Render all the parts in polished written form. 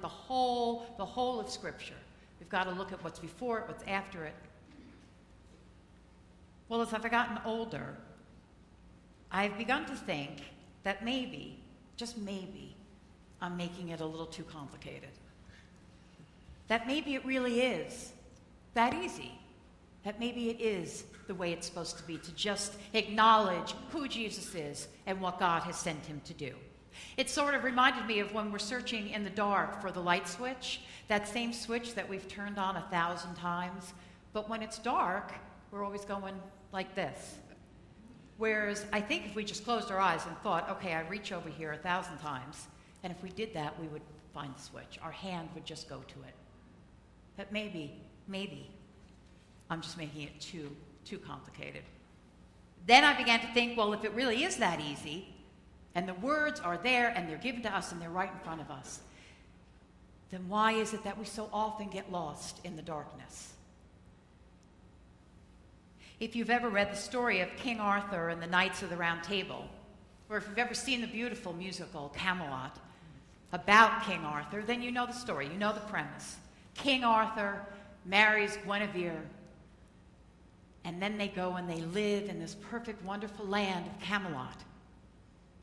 the whole of Scripture. We've got to look at what's before it, what's after it. Well, as I've gotten older, I've begun to think that maybe, just maybe, I'm making it a little too complicated. That maybe it really is that easy. That maybe it is the way it's supposed to be, to just acknowledge who Jesus is and what God has sent him to do. It sort of reminded me of when we're searching in the dark for the light switch, that same switch that we've turned on 1,000 times, but when it's dark, we're always going like this. Whereas I think if we just closed our eyes and thought, okay, I reach over here 1,000 times, and if we did that, we would find the switch. Our hand would just go to it. But maybe, I'm just making it too complicated. Then I began to think, well, if it really is that easy, and the words are there, and they're given to us, and they're right in front of us, then why is it that we so often get lost in the darkness? If you've ever read the story of King Arthur and the Knights of the Round Table, or if you've ever seen the beautiful musical Camelot about King Arthur, then you know the story, you know the premise. King Arthur marries Guinevere, and then they go and they live in this perfect, wonderful land of Camelot.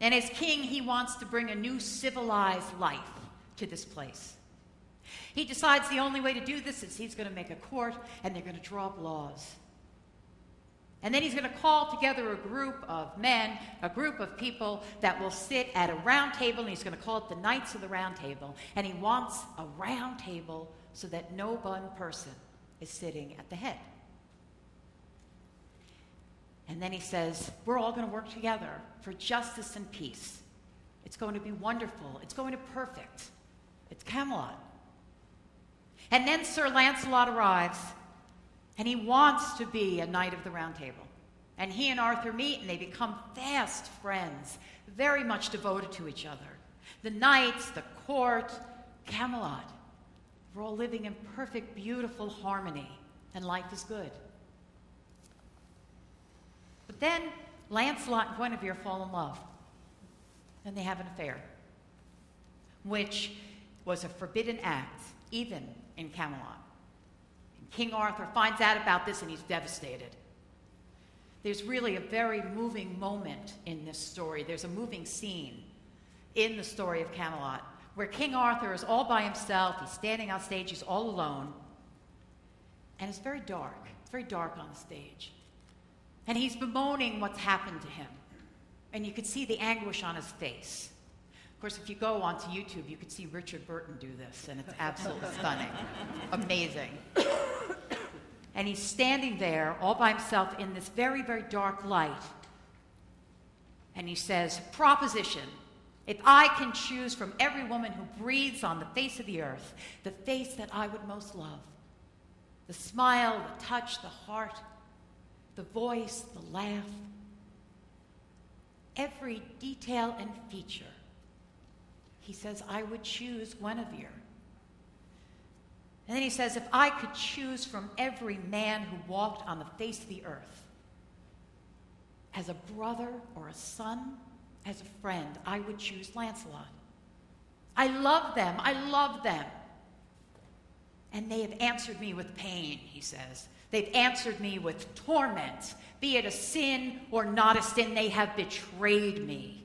And as king, he wants to bring a new civilized life to this place. He decides the only way to do this is he's going to make a court, and they're going to draw up laws. And then he's going to call together a group of men, a group of people that will sit at a round table, and he's going to call it the Knights of the Round Table. And he wants a round table so that no one person is sitting at the head. And then he says, we're all going to work together for justice and peace. It's going to be wonderful. It's going to be perfect. It's Camelot. And then Sir Lancelot arrives, and he wants to be a Knight of the Round Table. And he and Arthur meet, and they become fast friends, very much devoted to each other. The knights, the court, Camelot, we're all living in perfect, beautiful harmony, and life is good. But then Lancelot and Guinevere fall in love, and they have an affair, which was a forbidden act, even in Camelot. And King Arthur finds out about this, and he's devastated. There's really a very moving moment in this story. There's a moving scene in the story of Camelot, where King Arthur is all by himself. He's standing on stage. He's all alone. And it's very dark. It's very dark on the stage. And he's bemoaning what's happened to him. And you could see the anguish on his face. Of course, if you go onto YouTube, you could see Richard Burton do this, and it's absolutely stunning. Amazing. And he's standing there all by himself in this very, very dark light. And he says, proposition. If I can choose from every woman who breathes on the face of the earth, the face that I would most love, the smile, the touch, the heart, the voice, the laugh, every detail and feature, he says, I would choose Guinevere. And then he says, if I could choose from every man who walked on the face of the earth, as a brother or a son, as a friend, I would choose Lancelot. I love them. I love them. And they have answered me with pain, he says. They've answered me with torment. Be it a sin or not a sin, they have betrayed me.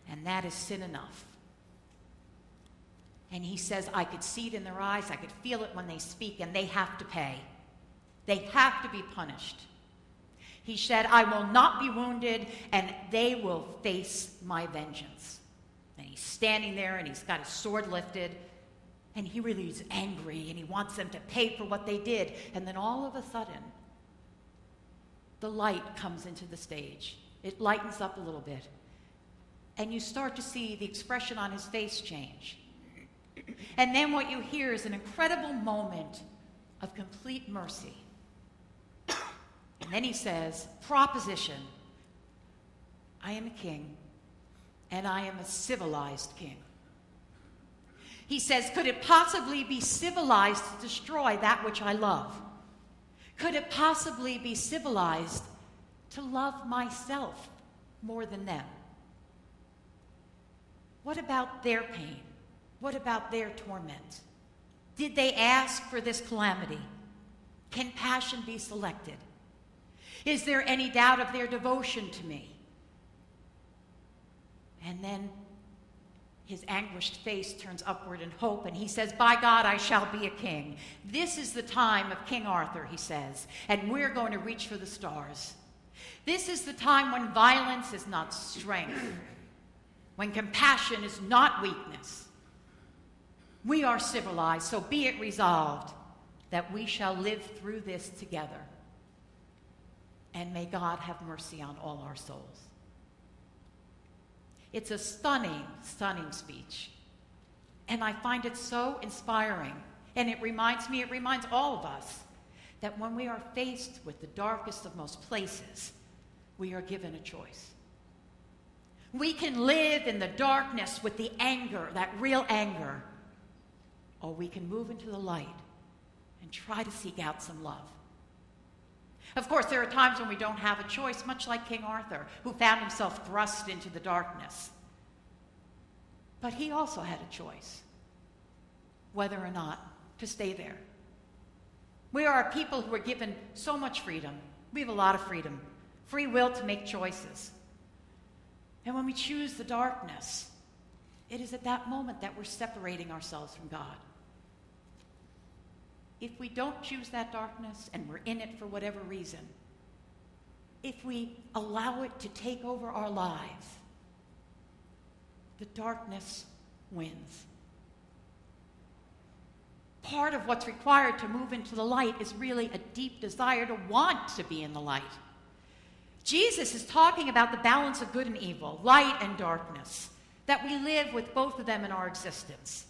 And that is sin enough. And he says, I could see it in their eyes. I could feel it when they speak, and they have to pay. They have to be punished. He said, I will not be wounded, and they will face my vengeance. And he's standing there, and he's got his sword lifted, and he really is angry, and he wants them to pay for what they did. And then all of a sudden, the light comes into the stage. It lightens up a little bit. And you start to see the expression on his face change. And then what you hear is an incredible moment of complete mercy. And then he says, proposition, I am a king, and I am a civilized king. He says, could it possibly be civilized to destroy that which I love? Could it possibly be civilized to love myself more than them? What about their pain? What about their torment? Did they ask for this calamity? Can passion be selected? Is there any doubt of their devotion to me? And then his anguished face turns upward in hope, and he says, by God, I shall be a king. This is the time of King Arthur, he says, and we're going to reach for the stars. This is the time when violence is not strength, when compassion is not weakness. We are civilized, so be it resolved that we shall live through this together. And may God have mercy on all our souls. It's a stunning, stunning speech. And I find it so inspiring. And it reminds all of us, that when we are faced with the darkest of most places, we are given a choice. We can live in the darkness with the anger, that real anger, or we can move into the light and try to seek out some love. Of course, there are times when we don't have a choice, much like King Arthur, who found himself thrust into the darkness. But he also had a choice, whether or not to stay there. We are a people who are given so much freedom. We have a lot of freedom, free will to make choices. And when we choose the darkness, it is at that moment that we're separating ourselves from God. If we don't choose that darkness and we're in it for whatever reason, if we allow it to take over our lives, the darkness wins. Part of what's required to move into the light is really a deep desire to want to be in the light. Jesus is talking about the balance of good and evil, light and darkness, that we live with both of them in our existence.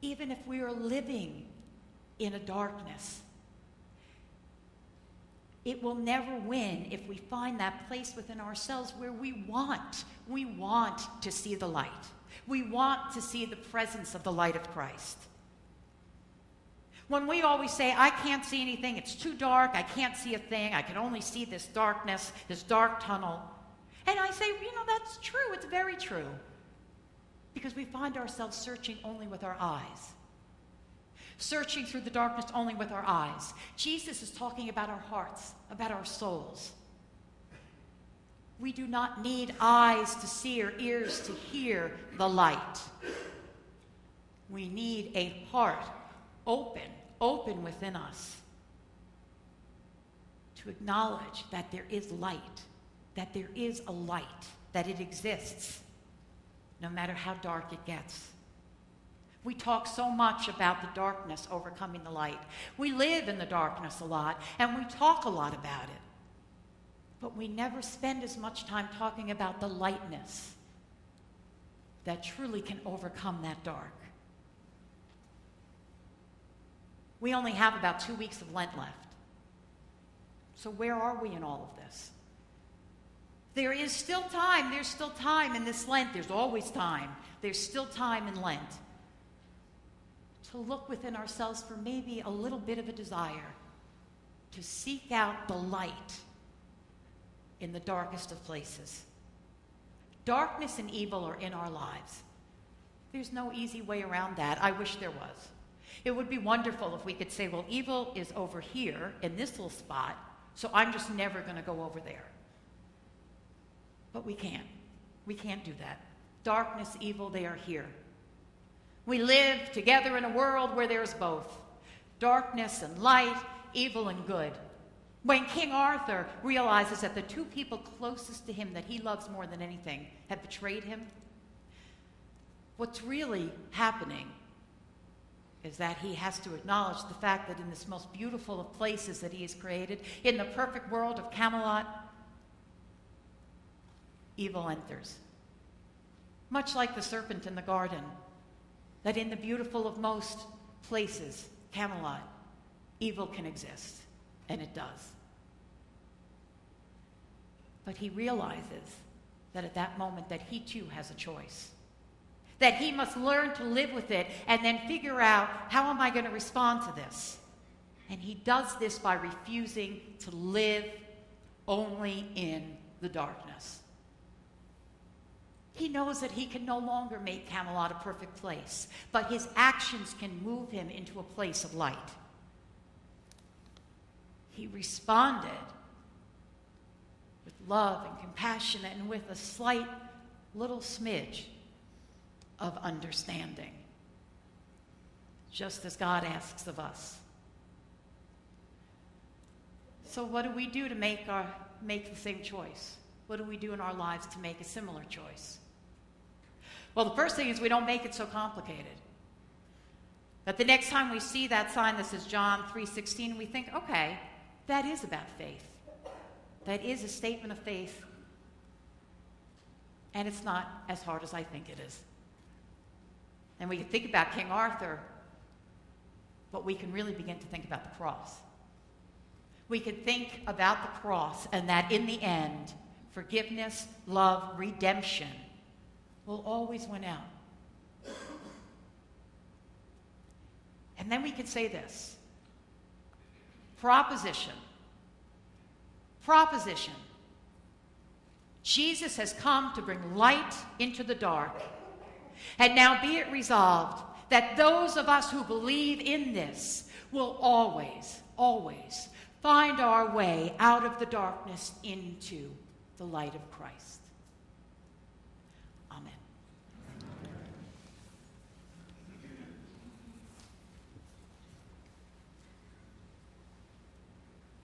Even if we are living in a darkness, it will never win if we find that place within ourselves where we want to see the light. We want to see the presence of the light of Christ. When we always say, I can't see anything, it's too dark, I can't see a thing, I can only see this darkness, this dark tunnel. And I say, that's true, it's very true. Because we find ourselves searching only with our eyes. Searching through the darkness only with our eyes. Jesus is talking about our hearts, about our souls. We do not need eyes to see or ears to hear the light. We need a heart open within us to acknowledge that there is light, that there is a light, that it exists, no matter how dark it gets. We talk so much about the darkness overcoming the light. We live in the darkness a lot, and we talk a lot about it. But we never spend as much time talking about the lightness that truly can overcome that dark. We only have about 2 weeks of Lent left. So where are we in all of this? There is still time. There's still time in this Lent. There's always time. There's still time in Lent to look within ourselves for maybe a little bit of a desire to seek out the light in the darkest of places. Darkness and evil are in our lives. There's no easy way around that. I wish there was. It would be wonderful if we could say, well, evil is over here in this little spot, so I'm just never going to go over there. But we can't. We can't do that. Darkness, evil, they are here. We live together in a world where there's both darkness and light, evil and good. When King Arthur realizes that the two people closest to him that he loves more than anything have betrayed him, what's really happening is that he has to acknowledge the fact that in this most beautiful of places that he has created, in the perfect world of Camelot, evil enters. Much like the serpent in the garden, that in the beautiful of most places, Camelot, evil can exist, and it does. But he realizes that at that moment that he too has a choice, that he must learn to live with it and then figure out, how am I going to respond to this? And he does this by refusing to live only in the darkness. He knows that he can no longer make Camelot a perfect place, but his actions can move him into a place of light. He responded with love and compassion and with a slight little smidge of understanding, just as God asks of us. So what do we do to make the same choice? What do we do in our lives to make a similar choice? Well, the first thing is we don't make it so complicated. That the next time we see that sign that says John 3:16, we think, okay, that is about faith. That is a statement of faith. And it's not as hard as I think it is. And we can think about King Arthur, but we can really begin to think about the cross. We could think about the cross and that in the end, forgiveness, love, redemption will always win out. And then we could say this. Proposition. Jesus has come to bring light into the dark. And now be it resolved that those of us who believe in this will always, always find our way out of the darkness into the light of Christ.